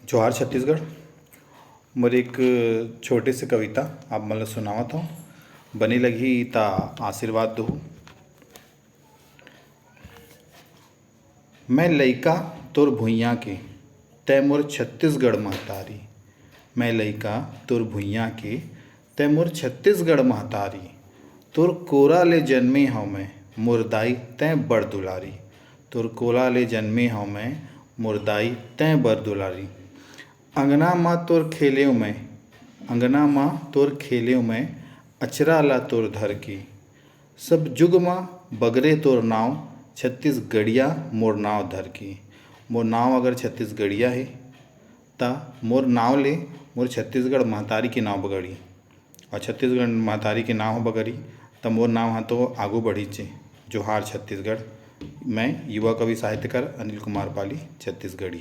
जोहार छत्तीसगढ़। मोर एक छोटे से कविता आप मन ल सुनावत हूँ। बनी लगी ता आशीर्वाद दो। मैं लइका तोर भुइयाँ के, तै मोर छत्तीसगढ़ महतारी। मैं लइका तोर भुइयाँ के, तै मोर छत्तीसगढ़ महतारी। तोर कोरा ले जन्मे हँव मैं, मोर दाई तैं बड़ दुलारी। तोर कोला ले जन्मे हँव मैं, मोर दाई तैं बड़ दुलारी। अंगना म तोर खेलेव मैं, अंगना म तोर खेलेव मैं, अचरा ला तोर धर के। सब जुग म बगरे तोर नाव, छत्तीसगढ़िया मोर नाव धर के। मोर नाव अगर छत्तीसगढ़िया हे ता मोर नाव ले मोर छत्तीसगढ़ महतारी के नाव बगड़ी। और छत्तीसगढ़ महतारी के नाव बगड़ी त मोर नाव ह तो आगू बढ़ीचे। जोहार छत्तीसगढ़। मैं युवा कवि साहित्यकार अनिल कुमार पाली, छत्तीसगढ़ी।